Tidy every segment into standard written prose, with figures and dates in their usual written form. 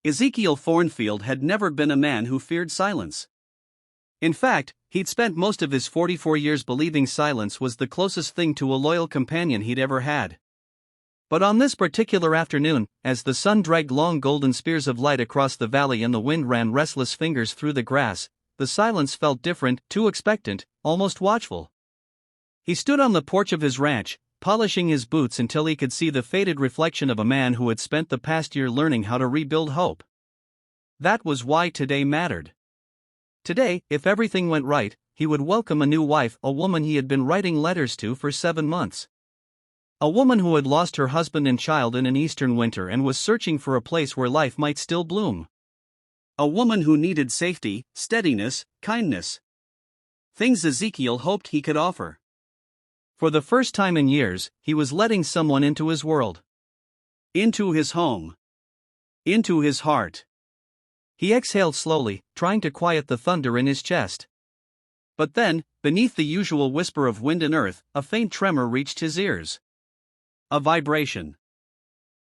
Ezekiel Thornfield had never been a man who feared silence. In fact, he'd spent most of his 44 years believing silence was the closest thing to a loyal companion he'd ever had. But on this particular afternoon, as the sun dragged long golden spears of light across the valley and the wind ran restless fingers through the grass, the silence felt different, too expectant, almost watchful. He stood on the porch of his ranch, polishing his boots until he could see the faded reflection of a man who had spent the past year learning how to rebuild hope. That was why today mattered. Today, if everything went right, he would welcome a new wife, a woman he had been writing letters to for 7 months. A woman who had lost her husband and child in an eastern winter and was searching for a place where life might still bloom. A woman who needed safety, steadiness, kindness. Things Ezekiel hoped he could offer. For the first time in years, he was letting someone into his world. Into his home. Into his heart. He exhaled slowly, trying to quiet the thunder in his chest. But then, beneath the usual whisper of wind and earth, a faint tremor reached his ears. A vibration.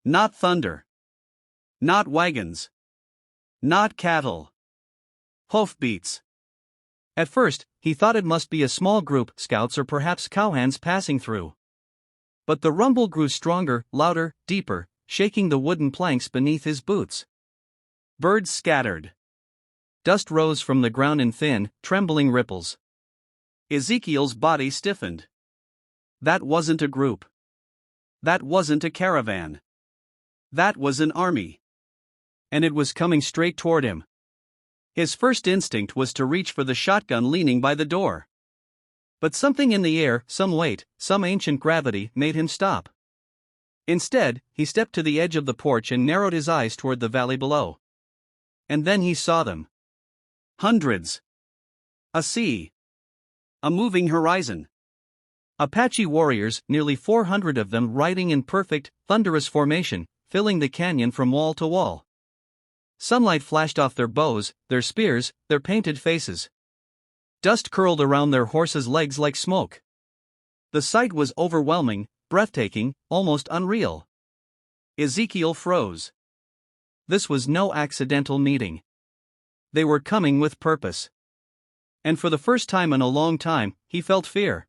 Not thunder. Not wagons. Not cattle. Hoofbeats. At first, he thought it must be a small group, scouts or perhaps cowhands passing through. But the rumble grew stronger, louder, deeper, shaking the wooden planks beneath his boots. Birds scattered. Dust rose from the ground in thin, trembling ripples. Ezekiel's body stiffened. That wasn't a group. That wasn't a caravan. That was an army. And it was coming straight toward him. His first instinct was to reach for the shotgun leaning by the door. But something in the air, some weight, some ancient gravity, made him stop. Instead, he stepped to the edge of the porch and narrowed his eyes toward the valley below. And then he saw them. Hundreds. A sea. A moving horizon. Apache warriors, nearly 400 of them riding in perfect, thunderous formation, filling the canyon from wall to wall. Sunlight flashed off their bows, their spears, their painted faces. Dust curled around their horses' legs like smoke. The sight was overwhelming, breathtaking, almost unreal. Ezekiel froze. This was no accidental meeting. They were coming with purpose. And for the first time in a long time, he felt fear.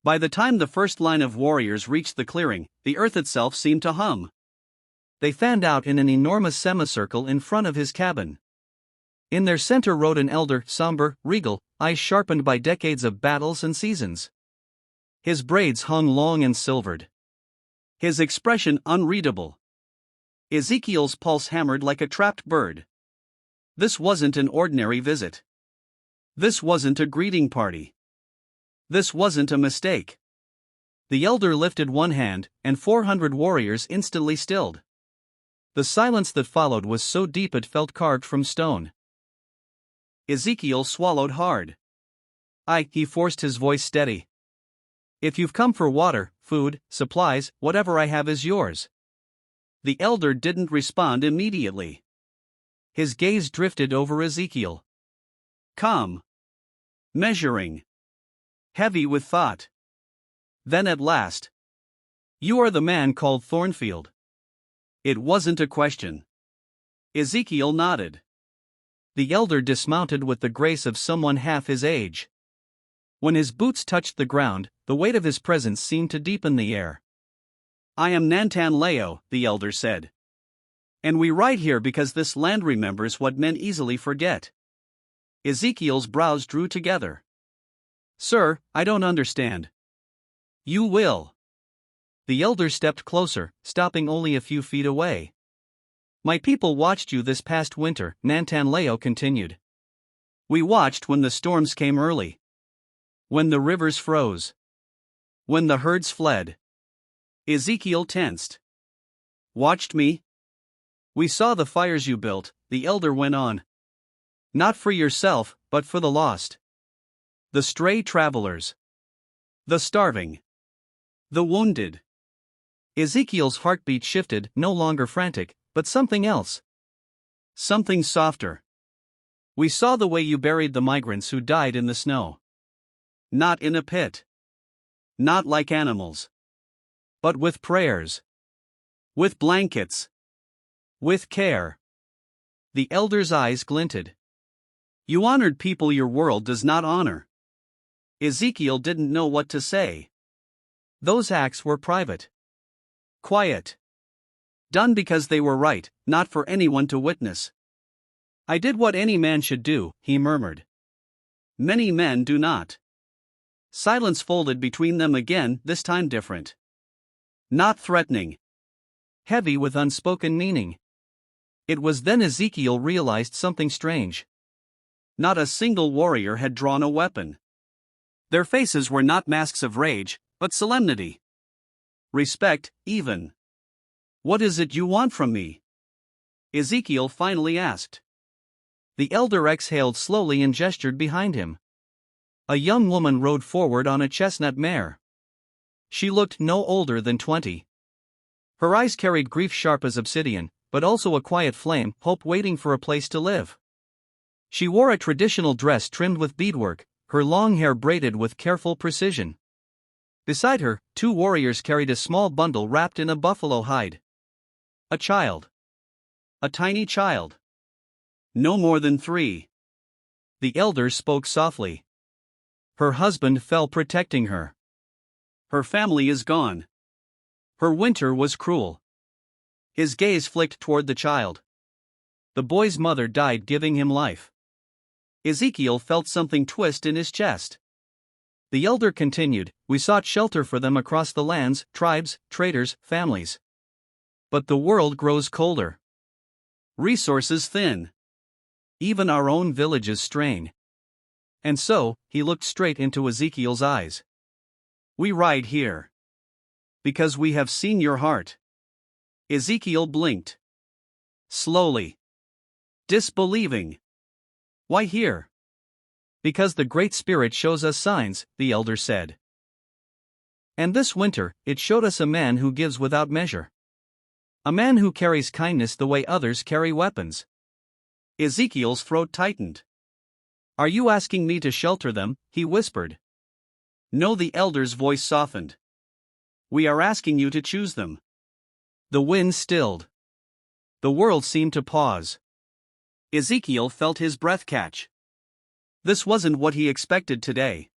By the time the first line of warriors reached the clearing, the earth itself seemed to hum. They fanned out in an enormous semicircle in front of his cabin. In their center rode an elder, somber, regal, eyes sharpened by decades of battles and seasons. His braids hung long and silvered. His expression unreadable. Ezekiel's pulse hammered like a trapped bird. This wasn't an ordinary visit. This wasn't a greeting party. This wasn't a mistake. The elder lifted one hand, and 400 warriors instantly stilled. The silence that followed was so deep it felt carved from stone. Ezekiel swallowed hard. He forced his voice steady. If you've come for water, food, supplies, whatever I have is yours. The elder didn't respond immediately. His gaze drifted over Ezekiel. Calm. Measuring. Heavy with thought. Then at last. You are the man called Thornfield. It wasn't a question. Ezekiel nodded. The elder dismounted with the grace of someone half his age. When his boots touched the ground, the weight of his presence seemed to deepen the air. I am Nantan Leo, the elder said. And we ride here because this land remembers what men easily forget. Ezekiel's brows drew together. Sir, I don't understand. You will. The elder stepped closer, stopping only a few feet away. My people watched you this past winter, Nantan Leo continued. We watched when the storms came early. When the rivers froze. When the herds fled. Ezekiel tensed. Watched me? We saw the fires you built, the elder went on. Not for yourself, but for the lost. The stray travelers. The starving. The wounded. Ezekiel's heartbeat shifted, no longer frantic, but something else. Something softer. We saw the way you buried the migrants who died in the snow. Not in a pit. Not like animals. But with prayers. With blankets. With care. The elder's eyes glinted. You honored people your world does not honor. Ezekiel didn't know what to say. Those acts were private. Quiet. Done because they were right, not for anyone to witness. I did what any man should do, he murmured. Many men do not. Silence folded between them again, this time different. Not threatening. Heavy with unspoken meaning. It was then Ezekiel realized something strange. Not a single warrior had drawn a weapon. Their faces were not masks of rage, but solemnity. Respect, even. What is it you want from me? Ezekiel finally asked. The elder exhaled slowly and gestured behind him. A young woman rode forward on a chestnut mare. She looked no older than 20. Her eyes carried grief sharp as obsidian, but also a quiet flame, hope waiting for a place to live. She wore a traditional dress trimmed with beadwork, her long hair braided with careful precision. Beside her, 2 warriors carried a small bundle wrapped in a buffalo hide. A child. A tiny child. No more than 3. The elder spoke softly. Her husband fell protecting her. Her family is gone. Her winter was cruel. His gaze flicked toward the child. The boy's mother died giving him life. Ezekiel felt something twist in his chest. The elder continued, we sought shelter for them across the lands, tribes, traders, families. But the world grows colder. Resources thin. Even our own villages strain. And so, he looked straight into Ezekiel's eyes. We ride here. Because we have seen your heart. Ezekiel blinked. Slowly. Disbelieving. Why here? Because the Great Spirit shows us signs, the elder said. And this winter, it showed us a man who gives without measure. A man who carries kindness the way others carry weapons. Ezekiel's throat tightened. Are you asking me to shelter them? He whispered. No, the elder's voice softened. We are asking you to choose them. The wind stilled. The world seemed to pause. Ezekiel felt his breath catch. This wasn't what he expected today.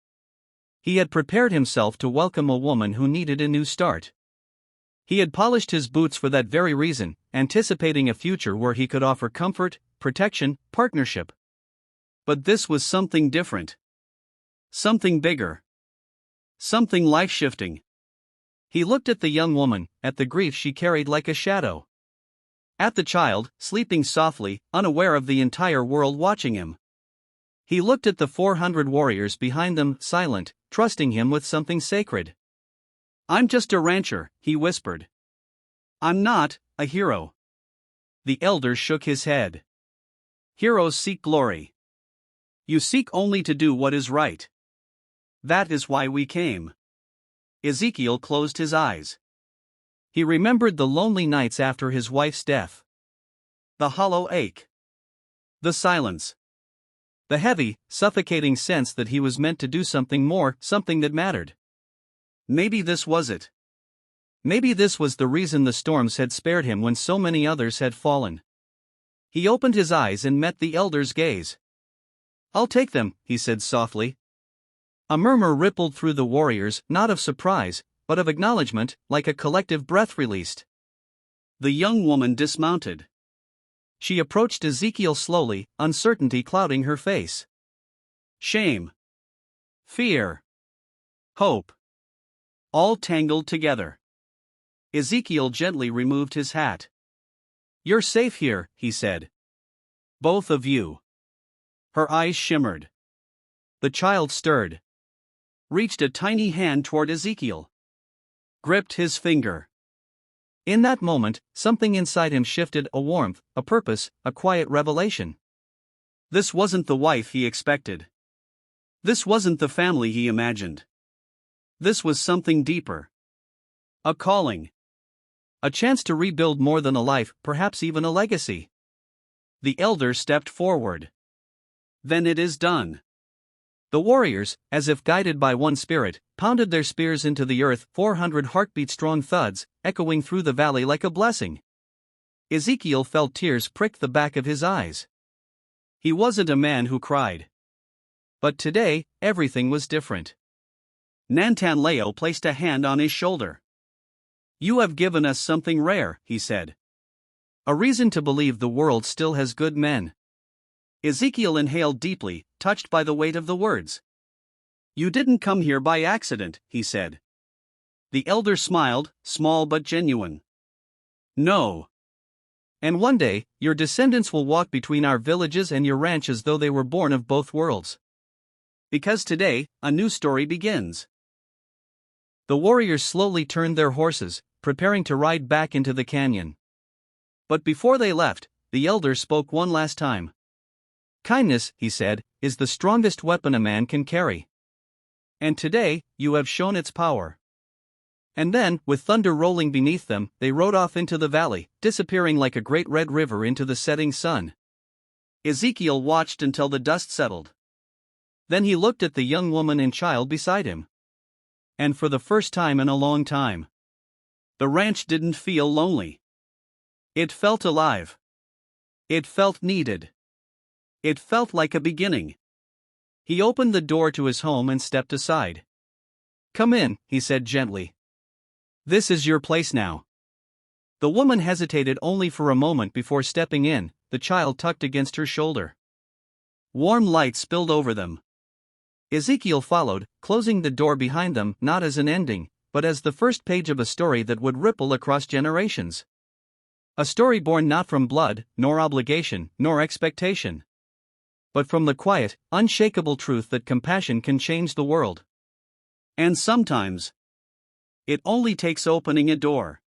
He had prepared himself to welcome a woman who needed a new start. He had polished his boots for that very reason, anticipating a future where he could offer comfort, protection, partnership. But this was something different. Something bigger. Something life-shifting. He looked at the young woman, at the grief she carried like a shadow. At the child, sleeping softly, unaware of the entire world watching him. He looked at the 400 warriors behind them, silent, trusting him with something sacred. I'm just a rancher, he whispered. I'm not a hero. The elder shook his head. Heroes seek glory. You seek only to do what is right. That is why we came. Ezekiel closed his eyes. He remembered the lonely nights after his wife's death. The hollow ache. The silence. The heavy, suffocating sense that he was meant to do something more, something that mattered. Maybe this was it. Maybe this was the reason the storms had spared him when so many others had fallen. He opened his eyes and met the elder's gaze. I'll take them, he said softly. A murmur rippled through the warriors, not of surprise, but of acknowledgement, like a collective breath released. The young woman dismounted. She approached Ezekiel slowly, uncertainty clouding her face. Shame. Fear. Hope. All tangled together. Ezekiel gently removed his hat. You're safe here, he said. Both of you. Her eyes shimmered. The child stirred. Reached a tiny hand toward Ezekiel. Gripped his finger. In that moment, something inside him shifted, a warmth, a purpose, a quiet revelation. This wasn't the wife he expected. This wasn't the family he imagined. This was something deeper. A calling. A chance to rebuild more than a life, perhaps even a legacy. The elder stepped forward. Then it is done. The warriors, as if guided by one spirit, pounded their spears into the earth, 400 heartbeat-strong thuds, echoing through the valley like a blessing. Ezekiel felt tears prick the back of his eyes. He wasn't a man who cried. But today, everything was different. Nantan placed a hand on his shoulder. "You have given us something rare," he said. "A reason to believe the world still has good men." Ezekiel inhaled deeply, touched by the weight of the words. "You didn't come here by accident," he said. The elder smiled, small but genuine. "No. And one day, your descendants will walk between our villages and your ranch as though they were born of both worlds. Because today, a new story begins." The warriors slowly turned their horses, preparing to ride back into the canyon. But before they left, the elder spoke one last time. "Kindness," he said, "is the strongest weapon a man can carry. And today, you have shown its power." And then, with thunder rolling beneath them, they rode off into the valley, disappearing like a great red river into the setting sun. Ezekiel watched until the dust settled. Then he looked at the young woman and child beside him. And for the first time in a long time, the ranch didn't feel lonely. It felt alive. It felt needed. It felt like a beginning. He opened the door to his home and stepped aside. "Come in," he said gently. "This is your place now." The woman hesitated only for a moment before stepping in, the child tucked against her shoulder. Warm light spilled over them. Ezekiel followed, closing the door behind them not as an ending, but as the first page of a story that would ripple across generations. A story born not from blood, nor obligation, nor expectation, but from the quiet, unshakable truth that compassion can change the world. And sometimes, it only takes opening a door.